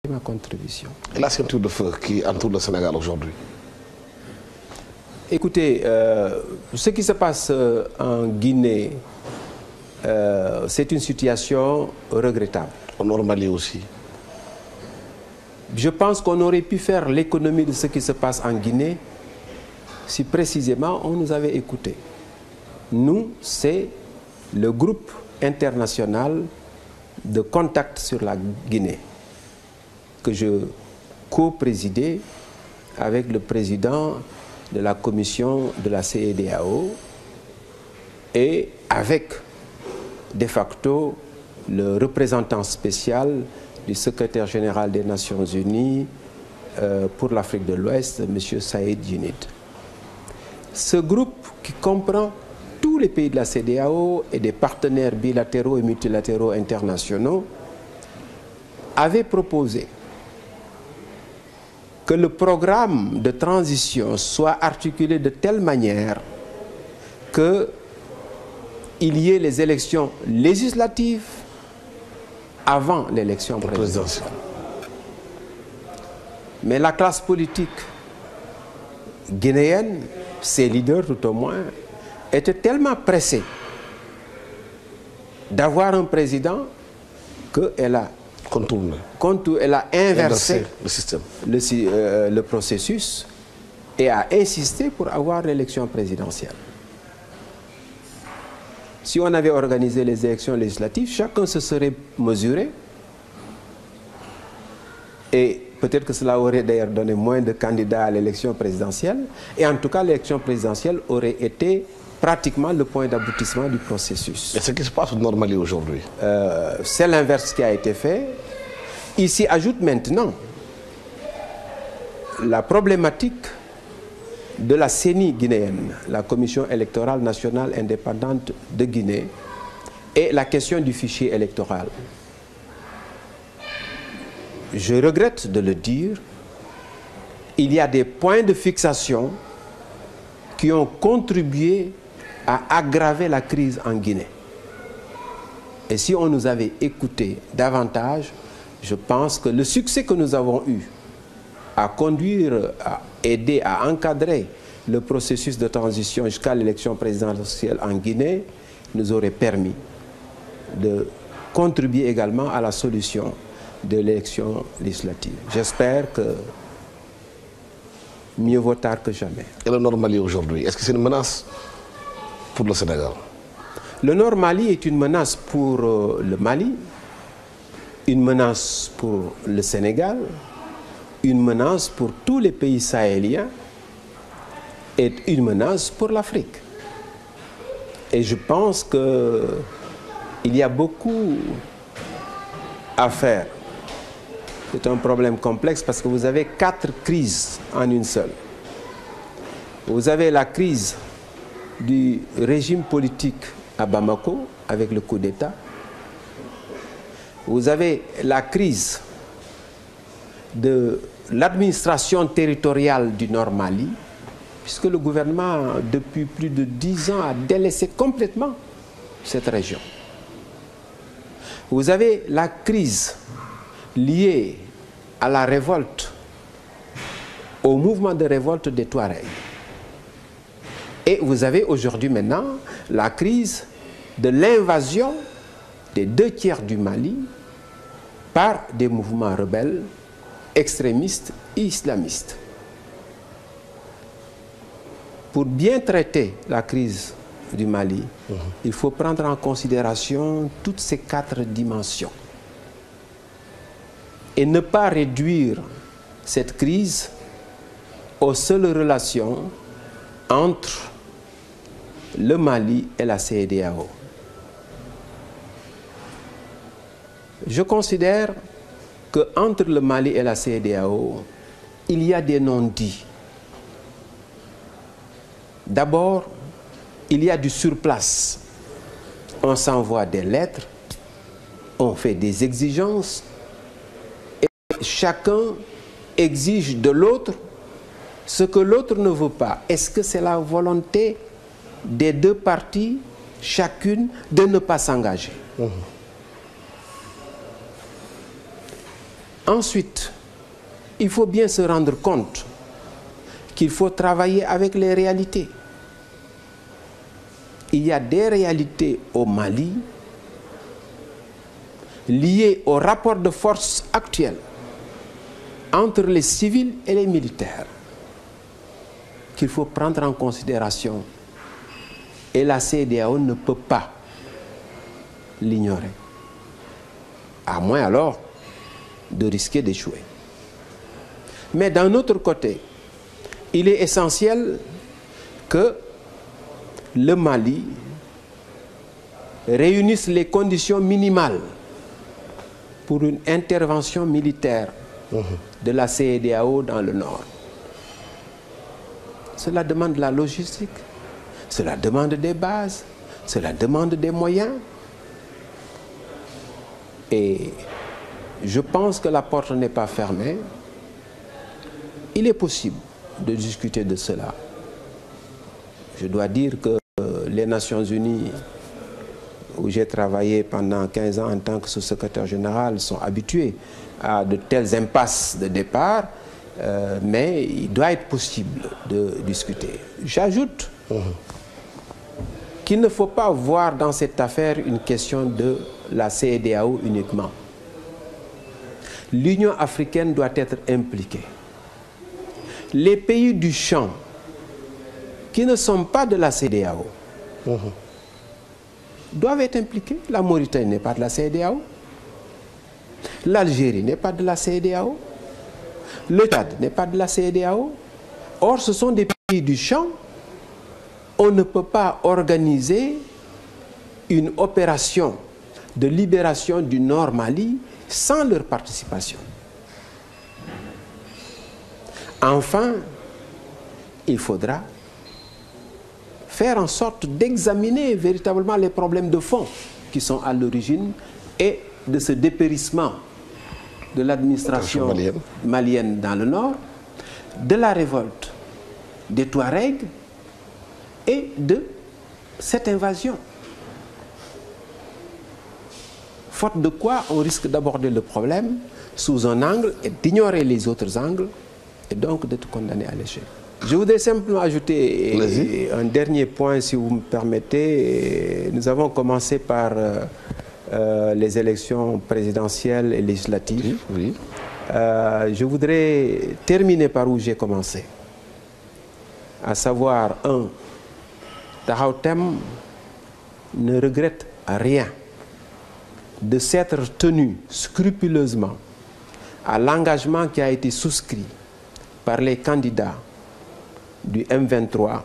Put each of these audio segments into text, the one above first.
ma contribution. Et la ceinture de feu qui entoure le Sénégal aujourd'hui? Écoutez, ce qui se passe en Guinée, c'est une situation regrettable. En Mali aussi. Je pense qu'on aurait pu faire l'économie de ce qui se passe en Guinée si précisément on nous avait écoutés. Nous, c'est le groupe international de contact sur la Guinée que je co-présidais avec le président de la commission de la CEDEAO et avec de facto le représentant spécial du secrétaire général des Nations Unies pour l'Afrique de l'Ouest, M. Saïd Djinnit. Ce groupe qui comprend tous les pays de la CEDEAO et des partenaires bilatéraux et multilatéraux internationaux avait proposé que le programme de transition soit articulé de telle manière qu'il y ait les élections législatives avant l'élection présidentielle. Mais la classe politique guinéenne, ses leaders tout au moins, étaient tellement pressés d'avoir un président qu'elle a elle a inversé le système, le processus et a insisté pour avoir l'élection présidentielle. Si on avait organisé les élections législatives, chacun se serait mesuré et peut-être que cela aurait d'ailleurs donné moins de candidats à l'élection présidentielle et en tout cas l'élection présidentielle aurait été pratiquement le point d'aboutissement du processus. Et ce qui se passe au Nord Mali aujourd'hui? C'est l'inverse qui a été fait. Il s'y ajoute maintenant la problématique de la CENI guinéenne, la Commission électorale nationale indépendante de Guinée, et la question du fichier électoral. Je regrette de le dire, il y a des points de fixation qui ont contribué à aggraver la crise en Guinée. Et si on nous avait écouté davantage, je pense que le succès que nous avons eu à conduire, à aider, à encadrer le processus de transition jusqu'à l'élection présidentielle en Guinée nous aurait permis de contribuer également à la solution de l'élection législative. J'espère que mieux vaut tard que jamais. Et le Nord Mali aujourd'hui, est-ce que c'est une menace pour le Sénégal? Le Nord Mali est une menace pour le Mali, une menace pour le Sénégal, une menace pour tous les pays sahéliens et une menace pour l'Afrique. Et je pense qu'il y a beaucoup à faire. C'est un problème complexe parce que vous avez 4 crises en une seule. Vous avez la crise du régime politique à Bamako avec le coup d'État. Vous avez la crise de l'administration territoriale du Nord Mali, puisque le gouvernement, depuis plus de 10 ans, a délaissé complètement cette région. Vous avez la crise liée à la révolte, au mouvement de révolte des Touaregs. Et vous avez aujourd'hui maintenant la crise de l'invasion des 2 tiers du Mali par des mouvements rebelles, extrémistes et islamistes. Pour bien traiter la crise du Mali, il faut prendre en considération toutes ces 4 dimensions et ne pas réduire cette crise aux seules relations entre le Mali et la CEDEAO. Je considère qu'entre le Mali et la CEDEAO, il y a des non-dits. D'abord, il y a du surplace. On s'envoie des lettres, on fait des exigences, et chacun exige de l'autre ce que l'autre ne veut pas. Est-ce que c'est la volonté des 2 parties, chacune, de ne pas s'engager? Ensuite, il faut bien se rendre compte qu'il faut travailler avec les réalités. Il y a des réalités au Mali liées au rapport de force actuel entre les civils et les militaires qu'il faut prendre en considération. Et la CEDEAO ne peut pas l'ignorer. À moins alors de risquer d'échouer. Mais d'un autre côté, il est essentiel que le Mali réunisse les conditions minimales pour une intervention militaire de la CEDEAO dans le Nord. Cela demande de la logistique, cela demande des bases, cela demande des moyens. Et je pense que la porte n'est pas fermée. Il est possible de discuter de cela. Je dois dire que les Nations Unies, où j'ai travaillé pendant 15 ans en tant que sous-secrétaire général, sont habitués à de telles impasses de départ, mais il doit être possible de discuter. J'ajoute qu'il ne faut pas voir dans cette affaire une question de la CEDEAO uniquement. L'Union africaine doit être impliquée. Les pays du champ qui ne sont pas de la CEDEAO doivent être impliqués. La Mauritanie n'est pas de la CEDEAO. L'Algérie n'est pas de la CEDEAO. Le Tchad n'est pas de la CEDEAO. Or, ce sont des pays du champ. On ne peut pas organiser une opération de libération du Nord Mali sans leur participation. Enfin, il faudra faire en sorte d'examiner véritablement les problèmes de fond qui sont à l'origine et de ce dépérissement de l'administration malienne dans le Nord, de la révolte des Touaregs et de cette invasion. Faute de quoi, on risque d'aborder le problème sous un angle et d'ignorer les autres angles et donc d'être condamné à l'échec. Je voudrais simplement ajouter un dernier point, si vous me permettez. Nous avons commencé par les élections présidentielles et législatives. Oui. Je voudrais terminer par où j'ai commencé. À savoir, Taxawu Thème ne regrette rien de s'être tenu scrupuleusement à l'engagement qui a été souscrit par les candidats du M23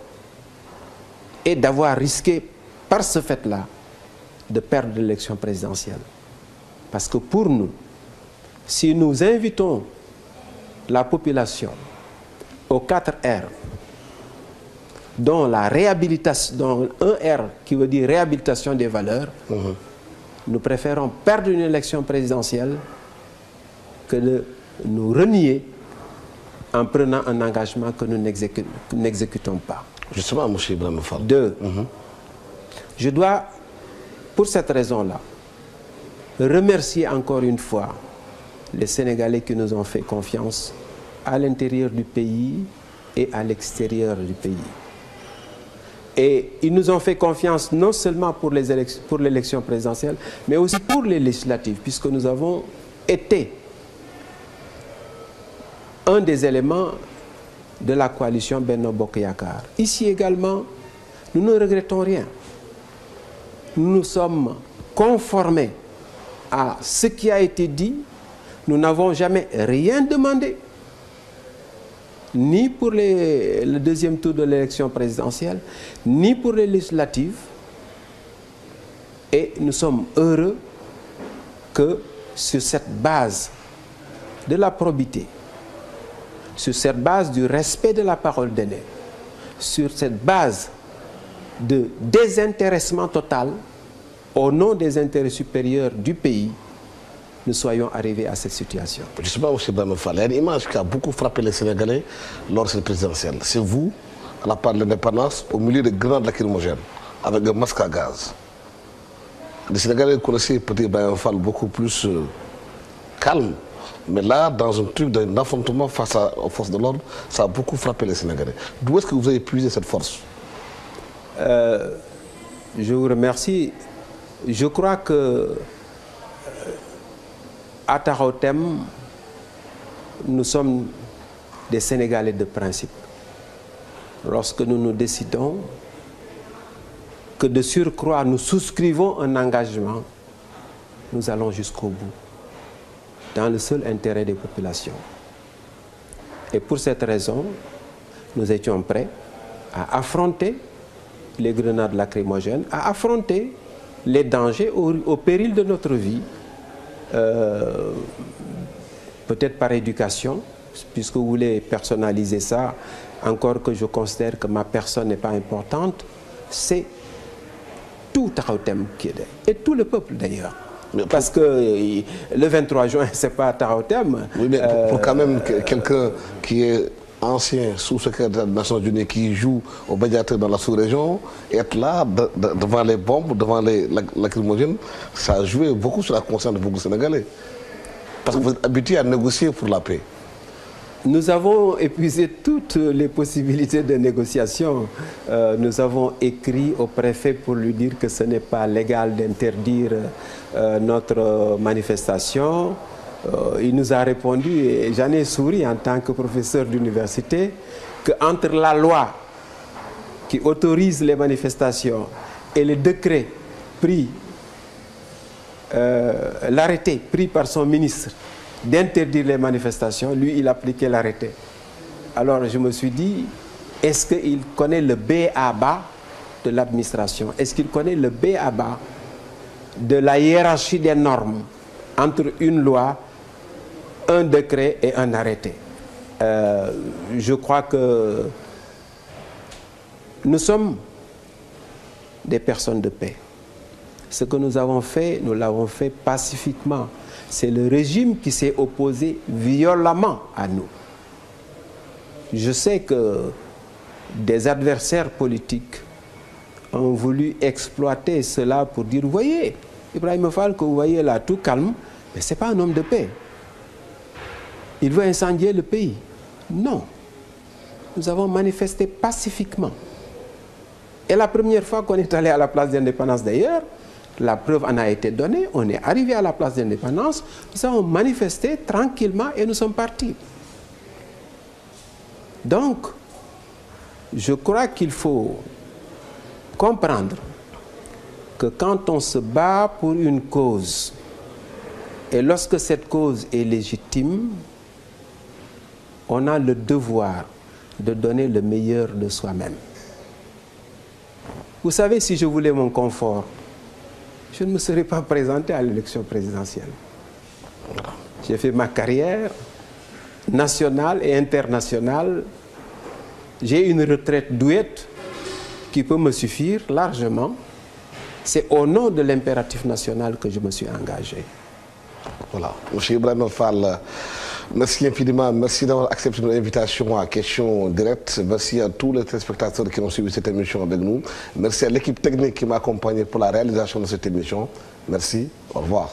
et d'avoir risqué par ce fait-là de perdre l'élection présidentielle. Parce que pour nous, si nous invitons la population aux 4 R, dont la réhabilitation, dont un R qui veut dire réhabilitation des valeurs, nous préférons perdre une élection présidentielle que de nous renier en prenant un engagement que nous n'exécutons pas. Justement, M. Ibrahima Fall. 2. Je dois, pour cette raison-là, remercier encore une fois les Sénégalais qui nous ont fait confiance à l'intérieur du pays et à l'extérieur du pays. Et ils nous ont fait confiance non seulement pour l'élection présidentielle, mais aussi pour les législatives, puisque nous avons été un des éléments de la coalition Benno Bokk Yakaar. Ici également, nous ne regrettons rien. Nous nous sommes conformés à ce qui a été dit. Nous n'avons jamais rien demandé, ni pour le deuxième tour de l'élection présidentielle, ni pour les législatives. Et nous sommes heureux que sur cette base de la probité, sur cette base du respect de la parole donnée, sur cette base de désintéressement total au nom des intérêts supérieurs du pays, nous soyons arrivés à cette situation. Justement, M. Ibrahima Fall, il y a une image qui a beaucoup frappé les Sénégalais lors de cette présidentielle. C'est vous, à la part de l'indépendance, au milieu de grenades lacrymogènes, avec un masque à gaz. Les Sénégalais connaissaient peut-être Ibrahima Fall beaucoup plus calme Mais là, dans un truc d'un affrontement face aux forces de l'ordre, ça a beaucoup frappé les Sénégalais. D'où est-ce que vous avez puisé cette force? Je vous remercie. Je crois que à Taxawu Thème, nous sommes des Sénégalais de principe. Lorsque nous nous décidons que de surcroît nous souscrivons un engagement, nous allons jusqu'au bout, dans le seul intérêt des populations. Et pour cette raison, nous étions prêts à affronter les grenades lacrymogènes, à affronter les dangers au péril de notre vie, peut-être par éducation, puisque vous voulez personnaliser ça, encore que je considère que ma personne n'est pas importante, c'est tout Taxawu Thème qui est là, et tout le peuple d'ailleurs. Parce que le 23 juin, ce n'est pas Taxawu Thème. Oui, mais pour quand même quelqu'un qui est ancien sous-secrétaire des Nations Unies, qui joue au médiateur dans la sous-région, être là, devant les bombes, devant les lacrymogènes, ça a joué beaucoup sur la conscience de beaucoup de Sénégalais. Parce que vous êtes habitué à négocier pour la paix. Nous avons épuisé toutes les possibilités de négociation. Nous avons écrit au préfet pour lui dire que ce n'est pas légal d'interdire notre manifestation. Il nous a répondu, et j'en ai souri en tant que professeur d'université, qu'entre la loi qui autorise les manifestations et le décret pris, l'arrêté pris par son ministre d'interdire les manifestations, lui, il appliquait l'arrêté. Alors je me suis dit, est-ce qu'il connaît le b.a.-ba de l'administration? Est-ce qu'il connaît le b.a.-ba de la hiérarchie des normes entre une loi, un décret et un arrêté? Je crois que nous sommes des personnes de paix. Ce que nous avons fait, nous l'avons fait pacifiquement. C'est le régime qui s'est opposé violemment à nous. Je sais que des adversaires politiques ont voulu exploiter cela pour dire, vous voyez, Ibrahima Fall, que vous voyez là, tout calme, mais ce n'est pas un homme de paix. Il veut incendier le pays. Non. Nous avons manifesté pacifiquement. Et la première fois qu'on est allé à la place d'Indépendance d'ailleurs, la preuve en a été donnée, on est arrivé à la place d'Indépendance, nous avons manifesté tranquillement et nous sommes partis. Donc, je crois qu'il faut comprendre que quand on se bat pour une cause, et lorsque cette cause est légitime, on a le devoir de donner le meilleur de soi-même. Vous savez, si je voulais mon confort, je ne me serais pas présenté à l'élection présidentielle. J'ai fait ma carrière nationale et internationale. J'ai une retraite douette qui peut me suffire largement. C'est au nom de l'impératif national que je me suis engagé. Voilà. Monsieur Ibrahima Fall, merci infiniment. Merci d'avoir accepté notre invitation à Questions Directes. Merci à tous les téléspectateurs qui ont suivi cette émission avec nous. Merci à l'équipe technique qui m'a accompagné pour la réalisation de cette émission. Merci. Au revoir.